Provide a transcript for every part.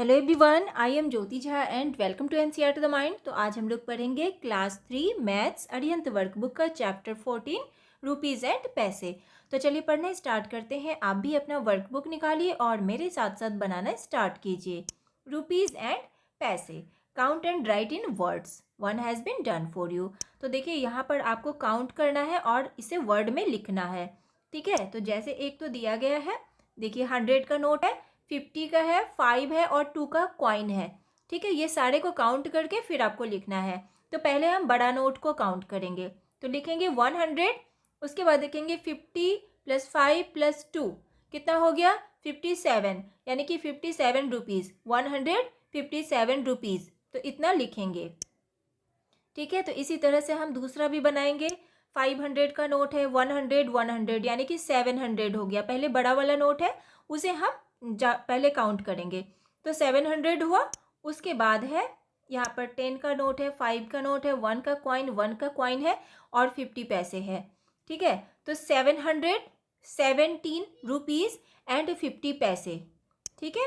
Hello everyone, I am Jyoti Jha and welcome to NCERT the mind. तो आज हम लोग पढ़ेंगे क्लास 3 मैथ्स अरिहंत वर्कबुक का चैप्टर 14 रुपीज़ एंड पैसे। तो चलिए पढ़ना स्टार्ट करते हैं। आप भी अपना वर्कबुक निकालिए और मेरे साथ साथ बनाना स्टार्ट कीजिए। रुपीज़ एंड पैसे, count and write in words, one has been done for you. तो देखिए यहाँ पर आपको काउंट करना है और इसे वर्ड में लिखना है। ठीक है, तो जैसे एक तो दिया गया है, देखिए 100 का नोट है, 50 का है, 5 है और 2 का कॉइन है। ठीक है, ये सारे को काउंट करके फिर आपको लिखना है। तो पहले हम बड़ा नोट को काउंट करेंगे, तो लिखेंगे 100, उसके बाद लिखेंगे 50 + 5 + 2, कितना हो गया 57, यानी कि 57 रुपीज़, 157 रुपीज़, तो इतना लिखेंगे। ठीक है, तो इसी तरह से हम दूसरा भी बनाएंगे। 500 का नोट है, 100 यानी कि 700 हो गया। पहले बड़ा वाला नोट है उसे हम पहले काउंट करेंगे, तो 700 हुआ। उसके बाद है यहाँ पर 10 का नोट है, 5 का नोट है, 1 का कॉइन है और 50 पैसे है। ठीक है, तो 717 रुपीज़ एंड 50 पैसे। ठीक है,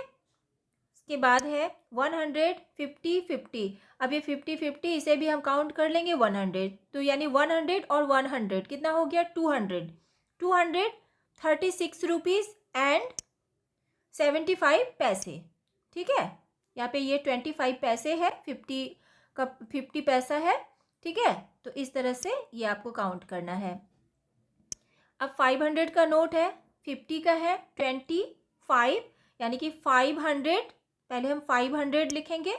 इसके बाद है 150 अब ये 50 इसे भी हम काउंट कर लेंगे 100, तो यानी 100 और 100 कितना हो गया 236 रुपीज़ एंड 75 पैसे। ठीक है, यहाँ पे ये 25 पैसे है, 50 पैसा है। ठीक है, तो इस तरह से ये आपको काउंट करना है। अब 500 का नोट है, 50 का है, 25, यानी कि 500, पहले हम 500 लिखेंगे,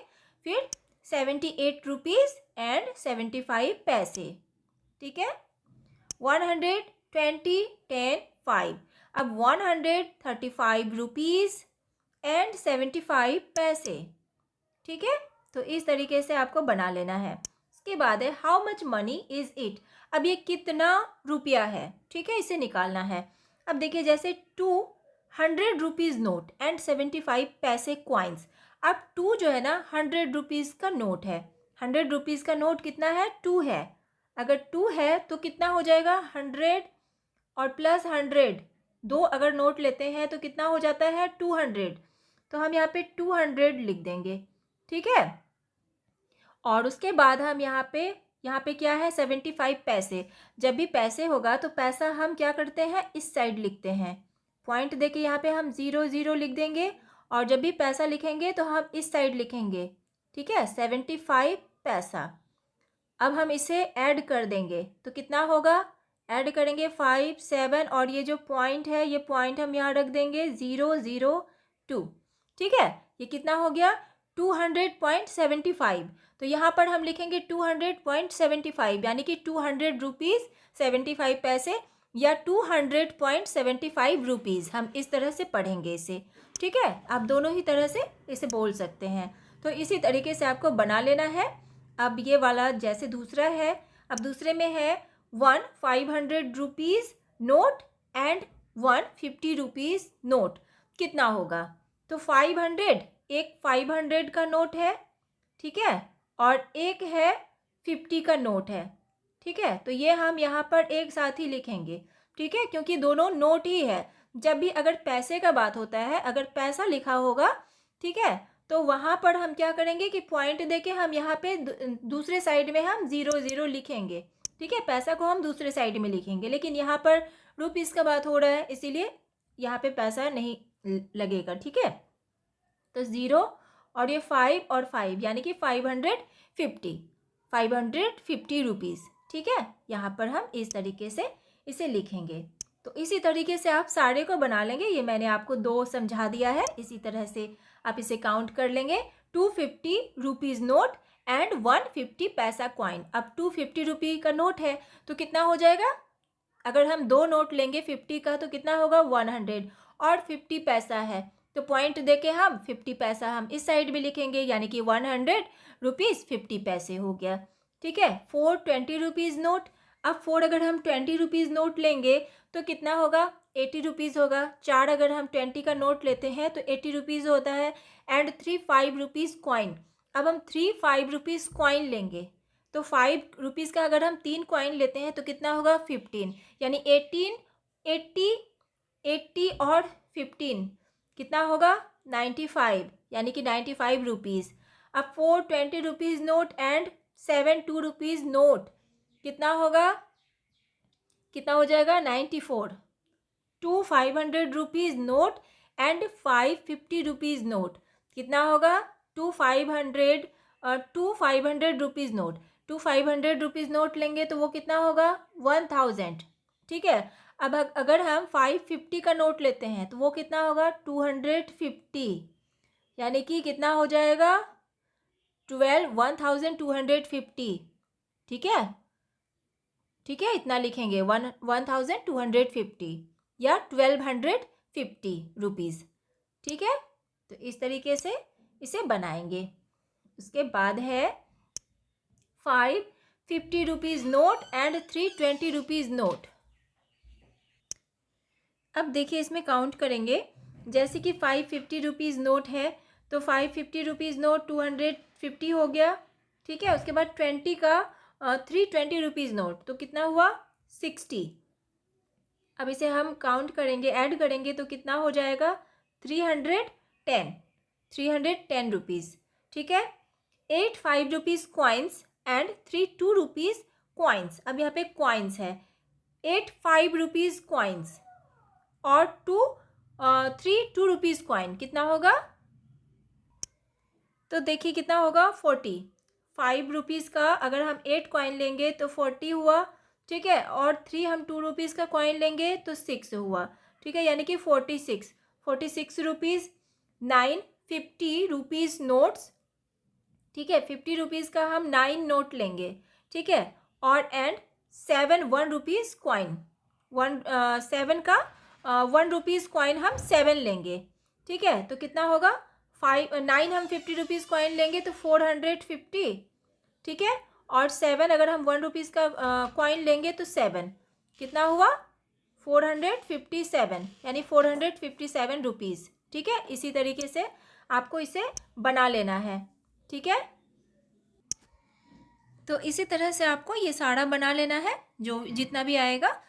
फिर 78 रुपीज़ एंड 75 पैसे। ठीक है, 120, 10, 5, अब 135 रुपीज़ एंड 75 पैसे। ठीक है, तो इस तरीके से आपको बना लेना है। इसके बाद है how much money is it, अब ये कितना रुपया है। ठीक है, इसे निकालना है। अब देखिए जैसे 200 रुपीज़ नोट एंड 75 पैसे कॉइन्स। अब 2 जो है ना 100 रुपीज़ का नोट है, 100 रुपीज़ का नोट कितना है 2 है। अगर 2 है तो कितना हो जाएगा 100 और प्लस 100, 2 अगर नोट लेते हैं तो कितना हो जाता है 200, तो हम यहाँ पे 200 लिख देंगे। ठीक है, और उसके बाद हम यहाँ पे क्या है 75 पैसे। जब भी पैसे होगा तो पैसा हम क्या करते हैं इस साइड लिखते हैं, पॉइंट देके यहाँ पे हम 00 लिख देंगे, और जब भी पैसा लिखेंगे तो हम इस साइड लिखेंगे। ठीक है, 75 पैसा। अब हम इसे ऐड कर देंगे तो कितना होगा, ऐड करेंगे 5, 7 और ये जो पॉइंट है ये पॉइंट हम यहाँ रख देंगे 002। ठीक है, ये कितना हो गया 200.75। तो यहाँ पर हम लिखेंगे 200.75, यानी कि 200 रुपीज़ 75 पैसे या 200.75 रुपीज़, हम इस तरह से पढ़ेंगे इसे। ठीक है, आप दोनों ही तरह से इसे बोल सकते हैं। तो इसी तरीके से आपको बना लेना है। अब ये वाला जैसे दूसरा है, अब दूसरे में है 500 rupees note and 150 rupees note, कितना होगा, तो 500, एक 500 का नोट है, ठीक है, और एक है 50 का नोट है। ठीक है, तो ये हम यहाँ पर एक साथ ही लिखेंगे। ठीक है, क्योंकि दोनों नोट ही है। जब भी अगर पैसे का बात होता है, अगर पैसा लिखा होगा, ठीक है, तो वहाँ पर हम क्या करेंगे कि पॉइंट देके हम यहाँ पे दूसरे साइड में हम 00 लिखेंगे। ठीक है, पैसा को हम दूसरे साइड में लिखेंगे, लेकिन यहाँ पर रुपीज़ का बात हो रहा है इसीलिए यहाँ पे पैसा नहीं लगेगा। ठीक है, तो 0 और ये 5 और 5 यानी कि 550 रुपीज़। ठीक है, यहाँ पर हम इस तरीके से इसे लिखेंगे। तो इसी तरीके से आप सारे को बना लेंगे। ये मैंने आपको 2 समझा दिया है, इसी तरह से आप इसे काउंट कर लेंगे। 250 रुपीज़ नोट एंड 150 पैसा कॉइन। अब 250 रुपये का नोट है तो कितना हो जाएगा, अगर हम 2 नोट लेंगे 50 का तो कितना होगा 100, और 50 पैसा है तो पॉइंट देके हम 50 पैसा हम इस साइड भी लिखेंगे, यानी कि 100 रुपीज़ 50 पैसे हो गया। ठीक है, 4 20 रुपीज़ नोट। अब 4 अगर हम 20 रुपीज़ नोट लेंगे तो कितना होगा 80 रुपीज़ होगा। 4 अगर हम 20 का नोट लेते हैं तो 80 रुपीज़ होता है, एंड 3 5 रुपीज़ कॉइन। अब हम 3 5 रुपीज़ कॉइन लेंगे, तो 5 रुपीज़ का अगर हम 3 कॉइन लेते हैं तो कितना होगा 15, यानी 18, 80 और 15 कितना होगा 95 यानी कि 95 रुपीज़। अब 4 20 rupees note and 7 2 rupees note कितना होगा, कितना हो जाएगा 94। 2 500 rupees note and 5 50 rupees note कितना होगा 2 500 रुपीज़ नोट। 2 500 रुपीज़ नोट लेंगे तो वो कितना होगा 1000। ठीक है। अब अगर हम 550 का नोट लेते हैं तो वो कितना होगा 250, यानी कि कितना हो जाएगा 1250। ठीक है, ठीक है, इतना लिखेंगे 1250 या 1250 रुपीज़। ठीक है, तो इस तरीके से इसे बनाएंगे। उसके बाद है 5 50 rupees note and 3 20 rupees note. अब देखिए इसमें काउंट करेंगे, जैसे कि 5 50 रुपीज़ नोट है तो 5 50 रुपीज़ नोट 250 हो गया। ठीक है, उसके बाद 20 का 3 20 रुपीज़ नोट तो कितना हुआ 60। अब इसे हम काउंट करेंगे, ऐड करेंगे तो कितना हो जाएगा 310 रुपीज़। ठीक है, 8 5 rupees coins and 3 2 rupees coins. अब यहाँ पे कॉइन्स है 8 5 रुपीज़ कॉइन्स और 3 2 रुपीज़ कॉइन कितना होगा, तो देखिए कितना होगा 40। 5 रुपीज़ का अगर हम 8 कॉइन लेंगे तो 40 हुआ। ठीक है, और 3 हम 2 रुपीज़ का कॉइन लेंगे तो 6 हुआ। ठीक है, यानी कि 46 रुपीज़। 9 50 rupees notes. ठीक है, 50 रुपीज़ का हम 9 नोट लेंगे। ठीक है, और एंड 7 1 रुपीज़ कॉइन। 7 का 1 रुपीज़ कॉइन हम 7 लेंगे। ठीक है, तो कितना होगा 9 हम 50 रुपीज़ कॉइन लेंगे तो 450। ठीक है, और 7 अगर हम 1 रुपीज़ का कॉइन लेंगे तो 7 कितना हुआ 457, यानी 457 रुपीज़। ठीक है, इसी तरीके से आपको इसे बना लेना है। ठीक है, तो इसी तरह से आपको ये सारा बना लेना है जो जितना भी आएगा।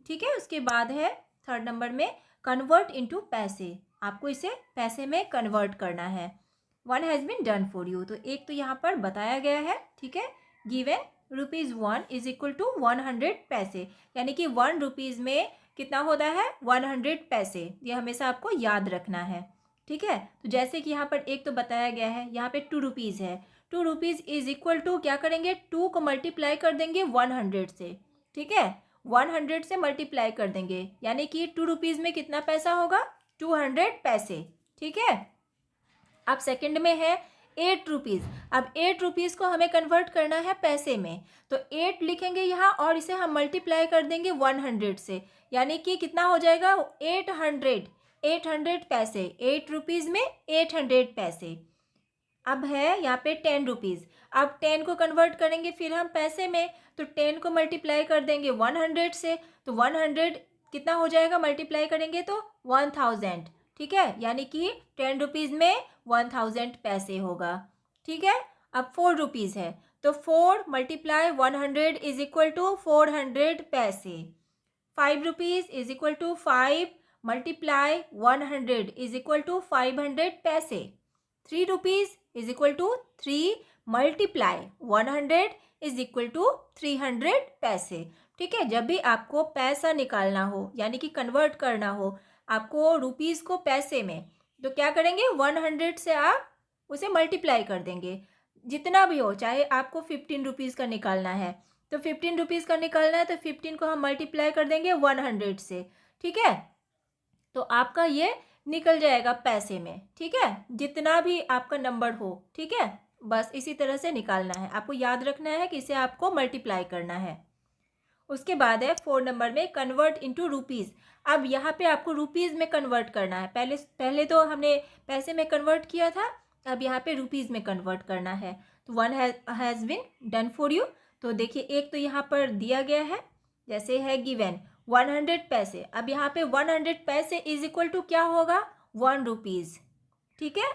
ठीक है, उसके बाद है 3rd नंबर में कन्वर्ट इनटू पैसे। आपको इसे पैसे में कन्वर्ट करना है। 1 has been done for you, तो एक तो यहाँ पर बताया गया है। ठीक है, गिवन ₹1 इज इक्वल टू 100 पैसे, यानी कि 1 रुपीज़ में कितना होता है 100 पैसे। ये हमेशा आपको याद रखना है। ठीक है, तो जैसे कि यहाँ पर एक तो बताया गया है, यहाँ पे 2 रुपीज़ है। 2 रुपीज़ इज इक्वल टू क्या करेंगे 2 को मल्टीप्लाई कर देंगे 100 से। ठीक है, 100 से मल्टीप्लाई कर देंगे, यानी कि 2 रुपीज़ में कितना पैसा होगा 200 पैसे। ठीक है, अब सेकंड में है 8 रुपीज़। अब 8 रुपीज़ को हमें कन्वर्ट करना है पैसे में, तो 8 लिखेंगे यहाँ और इसे हम मल्टीप्लाई कर देंगे 100 से, यानी कि कितना हो जाएगा 800 पैसे। 8 रुपीज़ में 800 पैसे। अब है यहाँ पे 10 रुपीज़। अब 10 को कन्वर्ट करेंगे फिर हम पैसे में, तो 10 को मल्टीप्लाई कर देंगे 100 से, तो 100 कितना हो जाएगा मल्टीप्लाई करेंगे तो 1000। ठीक है, यानी कि 10 रुपीज़ में 1000 पैसे होगा। ठीक है, अब 4 रुपीज़ है तो 4 मल्टीप्लाई 100 इज इक्वल टू 400 पैसे। 5 rupees is equal to 5 multiply 100 is equal to 500 पैसे। 3 rupees is equal to 3 multiply 100 is equal to 300 पैसे। ठीक है, जब भी आपको पैसा निकालना हो यानी कि कन्वर्ट करना हो आपको रुपीज़ को पैसे में, तो क्या करेंगे 100 से आप उसे मल्टीप्लाई कर देंगे, जितना भी हो। चाहे आपको 15 रुपीज़ का निकालना है तो 15 रुपीज़ का निकालना है तो 15 को हम मल्टीप्लाई कर देंगे 100 से। ठीक है, तो आपका ये निकल जाएगा पैसे में। ठीक है, जितना भी आपका नंबर हो। ठीक है, बस इसी तरह से निकालना है, आपको याद रखना है कि इसे आपको मल्टीप्लाई करना है। उसके बाद है 4 नंबर में कन्वर्ट इनटू रुपीज़। अब यहाँ पे आपको रुपीज़ में कन्वर्ट करना है। पहले तो हमने पैसे में कन्वर्ट किया था, अब यहाँ पे रुपीज़ में कन्वर्ट करना है। तो 1 has been done for you. तो देखिए एक तो यहाँ पर दिया गया है, जैसे है गिवन 100 पैसे। अब यहाँ पे 100 पैसे इज इक्वल टू क्या होगा 1 रुपीज़। ठीक है,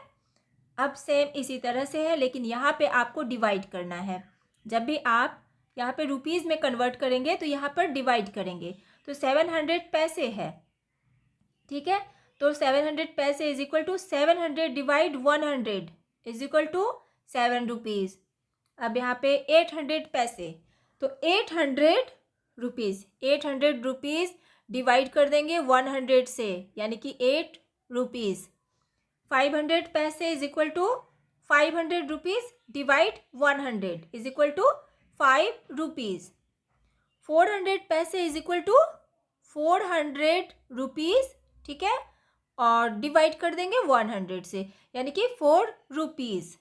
अब सेम इसी तरह से है, लेकिन यहाँ पे आपको डिवाइड करना है। जब भी आप यहाँ पे रुपीज़ में कन्वर्ट करेंगे तो यहाँ पर डिवाइड करेंगे, तो 700 पैसे है। ठीक है, तो 700 पैसे is equal to 700 divide 100 is equal to 7 rupees. अब यहाँ पे 800 पैसे, तो 800 रुपीज़ डिवाइड कर देंगे 100 से, यानी कि 8 रुपीज़। 500 पैसे is equal to 500 rupees divide 100 is equal to 5 rupees. 400 पैसे इज इक्वल टू 400 रुपीज़, ठीक है, और डिवाइड कर देंगे 100 से, यानी कि 4 रुपीज़।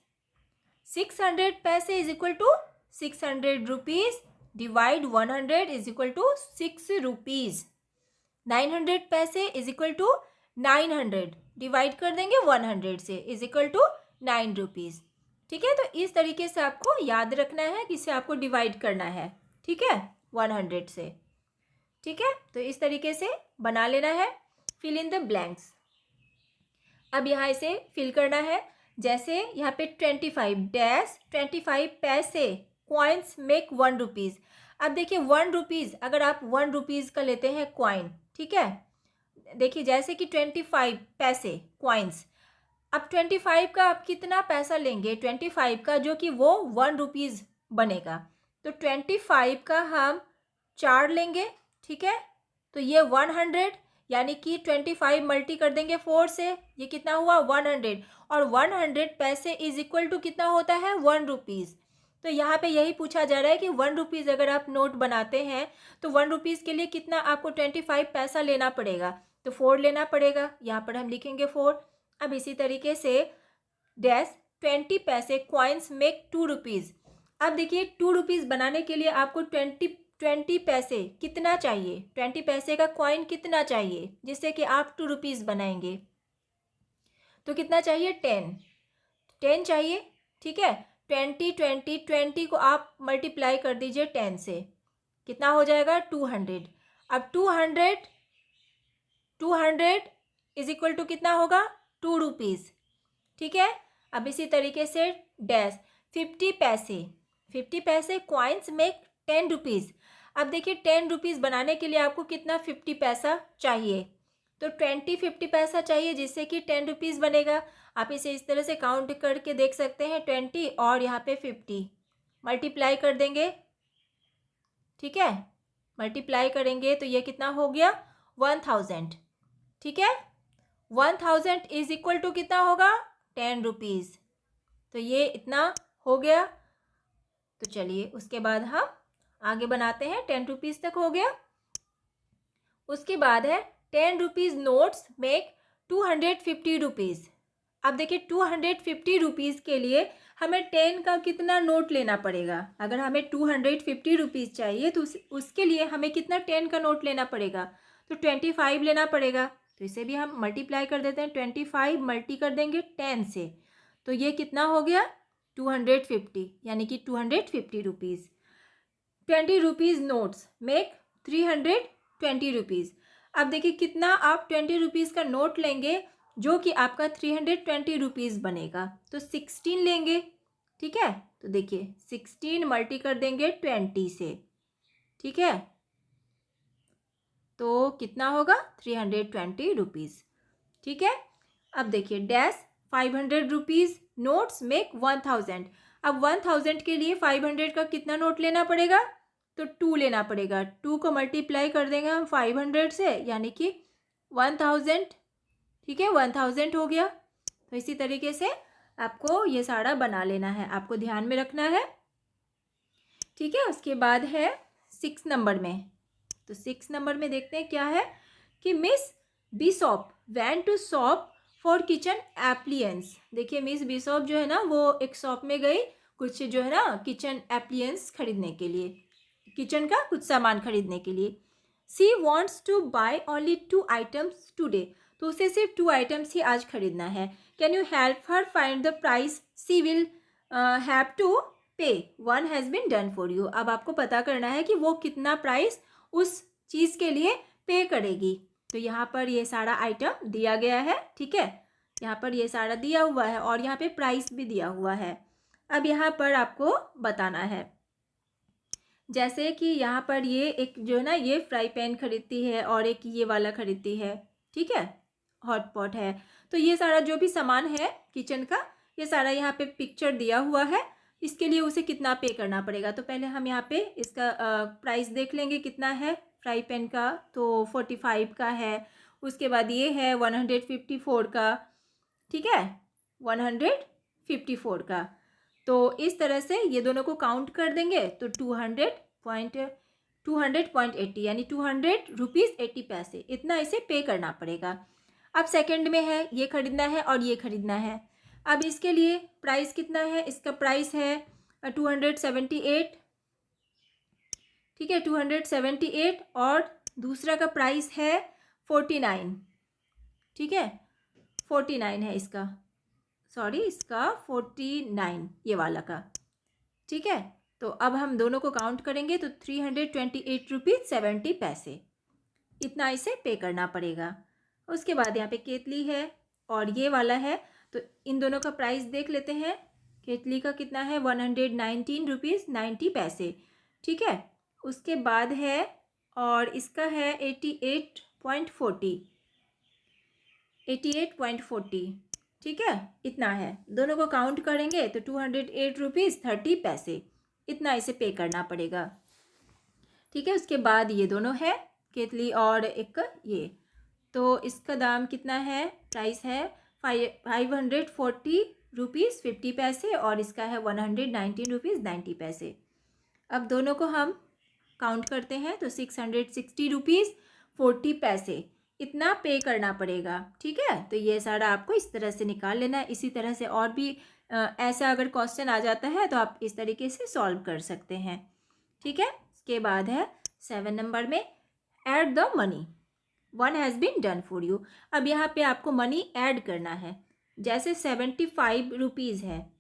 600 पैसे is equal to 600 rupees divide 100 is equal to 6 rupees. 900 पैसे इज इक्वल टू 900 डिवाइड कर देंगे 100 से, इज इक्वल टू 9 रुपीज़। ठीक है, तो इस तरीके से आपको याद रखना है कि इसे आपको डिवाइड करना है, ठीक है, 100 से। ठीक है, तो इस तरीके से बना लेना है। Fill in the blanks. अब यहाँ इसे फिल करना है। जैसे यहाँ पे 25 पैसे कॉइन्स मेक 1 रुपीज़। अब देखिए 1 रुपीज़, अगर आप 1 रुपीज़ का लेते हैं कॉइन, ठीक है, देखिए जैसे कि 25 पैसे कॉइन्स, अब 25 का आप कितना पैसा लेंगे, 25 का, जो कि वो 1 रुपीज़ बनेगा, तो 25 का हम 4 लेंगे, ठीक है, तो ये 100, यानी कि 25 मल्टी कर देंगे 4 से, ये कितना हुआ 100, और 100 पैसे इज इक्वल टू कितना होता है 1 रुपीज़। तो यहाँ पे यही पूछा जा रहा है कि 1 रुपीज़ अगर आप नोट बनाते हैं तो 1 रुपीज़ के लिए कितना आपको 25 पैसा लेना पड़ेगा, तो 4 लेना पड़ेगा, यहाँ पर हम लिखेंगे 4। अब इसी तरीके से डैश 20 पैसे कॉइन्स मेक 2 रुपीज़। अब देखिए 2 रुपीज़ बनाने के लिए आपको 20 पैसे कितना चाहिए, 20 पैसे का कॉइन कितना चाहिए जिससे कि आप 2 रुपीज़ बनाएंगे, तो कितना चाहिए 10 चाहिए, ठीक है। 20 को आप मल्टीप्लाई कर दीजिए 10 से, कितना हो जाएगा 200। अब 200 इज इक्वल टू कितना होगा 2 रुपीज़, ठीक है। अब इसी तरीके से डैश 50 पैसे कॉइन्स मेक 10 रुपीज़। अब देखिए 10 रुपीज़ बनाने के लिए आपको कितना 50 पैसा चाहिए, तो 50 पैसा चाहिए जिससे कि 10 रुपीज़ बनेगा। आप इसे इस तरह से काउंट करके देख सकते हैं, 20 और यहाँ पे 50 मल्टीप्लाई कर देंगे, ठीक है, मल्टीप्लाई करेंगे तो ये कितना हो गया 1000, ठीक है। 1000 इज इक्वल टू कितना होगा 10 रुपीज़, तो ये इतना हो गया। तो चलिए उसके बाद हम आगे बनाते हैं, 10 रुपीज़ तक हो गया। उसके बाद है 10 रुपीज़ नोट्स मेक 250 रुपीज़। अब देखिए 250 रुपीज़ के लिए हमें 10 का कितना नोट लेना पड़ेगा। अगर हमें 250 रुपीज़ चाहिए तो उसके लिए हमें कितना 10 का नोट लेना पड़ेगा, तो 25 लेना पड़ेगा। तो इसे भी हम मल्टीप्लाई कर देते हैं, 25 मल्टी कर देंगे 10 से, तो ये कितना हो गया 250, यानी कि 250 rupees. 20 rupees notes make 320 rupees. अब देखिए कितना आप 20 रुपीज़ का नोट लेंगे जो कि आपका 320 रुपीज़ बनेगा, तो 16 लेंगे, ठीक है। तो देखिए 16 मल्टी कर देंगे 20 से, ठीक है, तो कितना होगा 320 रुपीज़, ठीक है। अब देखिए डैश 500 रुपीज़ नोट्स मेक 1000। अब 1000 के लिए 500 का कितना नोट लेना पड़ेगा, तो 2 लेना पड़ेगा। 2 को मल्टीप्लाई कर देंगे हम 500 से, यानी कि 1000, ठीक है, 1000 हो गया। तो इसी तरीके से आपको ये सारा बना लेना है, आपको ध्यान में रखना है, ठीक है। उसके बाद है 6 नंबर में, तो 6 नंबर में देखते हैं क्या है कि Miss Bishop went to shop for kitchen appliances. देखिए मिस बिशॉप जो है ना वो एक शॉप में गई कुछ जो है ना किचन एप्लियंस खरीदने के लिए, किचन का कुछ सामान खरीदने के लिए। She wants to buy only 2 items today, तो उसे सिर्फ 2 आइटम्स ही आज खरीदना है। Can you help her find the price she will have to pay, 1 has been done for you. अब आपको पता करना है कि वो कितना प्राइस उस चीज़ के लिए पे करेगी। तो यहाँ पर ये सारा आइटम दिया गया है, ठीक है, यहाँ पर ये सारा दिया हुआ है और यहाँ पे प्राइस भी दिया हुआ है। अब यहाँ पर आपको बताना है, जैसे कि यहाँ पर ये एक जो है ना ये फ्राई पैन खरीदती है और एक ये वाला खरीदती है, ठीक है, हॉट पॉट है। तो ये सारा जो भी सामान है किचन का, ये सारा यहाँ पे पिक्चर दिया हुआ है। इसके लिए उसे कितना पे करना पड़ेगा, तो पहले हम यहाँ पे इसका प्राइस देख लेंगे कितना है। फ्राई पैन का तो 45 का है, उसके बाद ये है 154 का, ठीक है, 154 का। तो इस तरह से ये दोनों को काउंट कर देंगे तो 200.80 यानी 200 रुपीज़ 80 पैसे, इतना इसे पे करना पड़ेगा। अब सेकंड में है ये खरीदना है और ये खरीदना है। अब इसके लिए प्राइस कितना है, इसका प्राइस है 278, ठीक है, 278, और दूसरा का प्राइस है 49, ठीक है, 49 है इसका, सॉरी इसका 49 ये वाला का, ठीक है। तो अब हम दोनों को काउंट करेंगे तो 328 रुपीज़ 70 पैसे, इतना इसे पे करना पड़ेगा। उसके बाद यहाँ पे केतली है और ये वाला है, तो इन दोनों का प्राइस देख लेते हैं। केतली का कितना है 119 रुपीज़ 90 पैसे, ठीक है। उसके बाद है और इसका है 88.40, ठीक है, इतना है। दोनों को काउंट करेंगे तो 208 रुपीज़ 30 पैसे, इतना इसे पे करना पड़ेगा, ठीक है। उसके बाद ये दोनों है केतली और एक ये, तो इसका दाम कितना है, प्राइस है 540 रुपीज़ 50 पैसे और इसका है 119 रुपीज़ 90 पैसे। अब दोनों को हम काउंट करते हैं तो 660 रुपीज़ 40 पैसे, इतना पे करना पड़ेगा, ठीक है। तो ये सारा आपको इस तरह से निकाल लेना है। इसी तरह से और भी ऐसा अगर क्वेश्चन आ जाता है तो आप इस तरीके से सॉल्व कर सकते हैं, ठीक है। इसके बाद है 7 नंबर में add the money, 1 has been done for you. अब यहाँ पे आपको मनी ऐड करना है। जैसे 75 रुपीज़ है,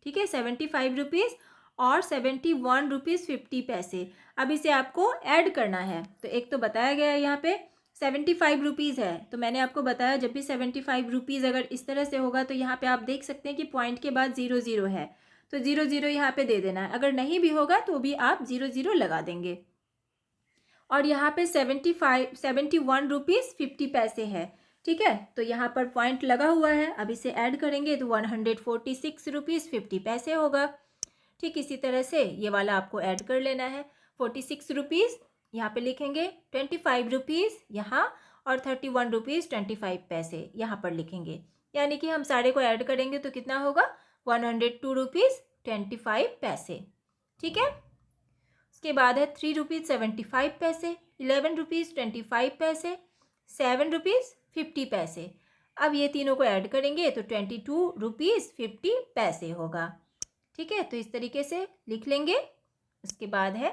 ठीक है, 75 रुपीज़ और 71 रुपीज़ 50 पैसे। अब इसे आपको ऐड करना है। तो एक तो बताया गया है यहाँ पे 75 रुपीज़ है, तो मैंने आपको बताया जब भी 75 रुपीज़ अगर इस तरह से होगा तो यहाँ पे आप देख सकते हैं कि पॉइंट के बाद 00 है, तो 00 यहाँ पे दे देना है। अगर नहीं भी होगा तो भी आप 00 लगा देंगे। और यहाँ पे 71 रुपीज़ 50 पैसे है, ठीक है, तो यहाँ पर पॉइंट लगा हुआ है। अब इसे ऐड करेंगे तो 146 रुपीज़ 50 पैसे होगा। ठीक इसी तरह से ये वाला आपको ऐड कर लेना है। 46 रुपीज़ यहाँ पे लिखेंगे, 25 रुपीज़ यहाँ और 31 रुपीज़ 25 पैसे यहाँ पर लिखेंगे। यानी कि हम सारे को ऐड करेंगे तो कितना होगा 102 रुपीज़ 25 पैसे, ठीक है। उसके बाद है 3 रुपीज़ 75 पैसे, 11 रुपीज़ 25 पैसे, 7 रुपीज़ 50 पैसे। अब ये तीनों को ऐड करेंगे तो 22 रुपीज़ 50 पैसे होगा, ठीक है। तो इस तरीके से लिख लेंगे। उसके बाद है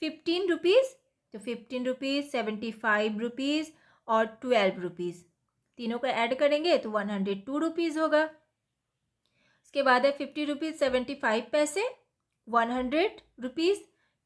15 रुपीज़, तो 15 रुपीज़ 75 रुपीज़ और 12 रुपीज़, तीनों को ऐड करेंगे तो 102 रुपीज़ होगा। उसके बाद है 50 रुपीज़ 75 पैसे, 100 रुपीज़,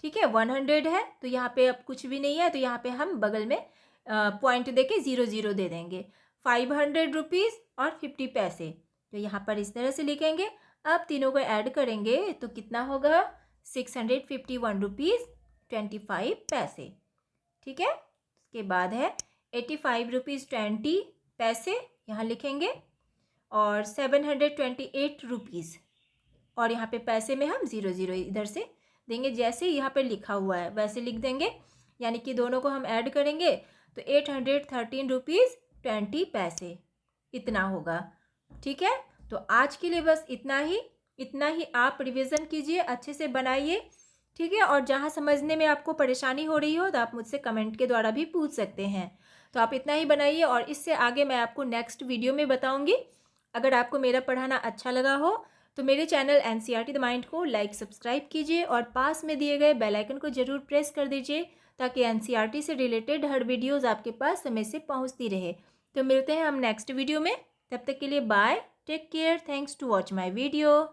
ठीक है, 100 है तो यहाँ पे अब कुछ भी नहीं है तो यहाँ पे हम बगल में पॉइंट दे के 00 दे देंगे। 500 रुपीज़ और 50 पैसे, तो यहाँ पर इस तरह से लिखेंगे। अब तीनों को ऐड करेंगे तो कितना होगा 651 रुपीज़ 25 पैसे, ठीक है। उसके बाद है 85 रुपीज़ 20 पैसे यहाँ लिखेंगे और 728 रुपीज़, और यहाँ पे पैसे में हम 00 इधर से देंगे, जैसे यहाँ पे लिखा हुआ है वैसे लिख देंगे। यानी कि दोनों को हम ऐड करेंगे तो 813 रुपीज़ 20 पैसे, इतना होगा, ठीक है। तो आज के लिए बस इतना ही आप रिवीजन कीजिए, अच्छे से बनाइए, ठीक है। और जहाँ समझने में आपको परेशानी हो रही हो तो आप मुझसे कमेंट के द्वारा भी पूछ सकते हैं। तो आप इतना ही बनाइए और इससे आगे मैं आपको नेक्स्ट वीडियो में बताऊँगी। अगर आपको मेरा पढ़ाना अच्छा लगा हो तो मेरे चैनल NCERT द माइंड को लाइक सब्सक्राइब कीजिए और पास में दिए गए बेल आइकन को ज़रूर प्रेस कर दीजिए ताकि NCERT से रिलेटेड हर वीडियोस आपके पास समय से पहुंचती रहे। तो मिलते हैं हम नेक्स्ट वीडियो में, तब तक के लिए bye, take care, thanks to watch my video.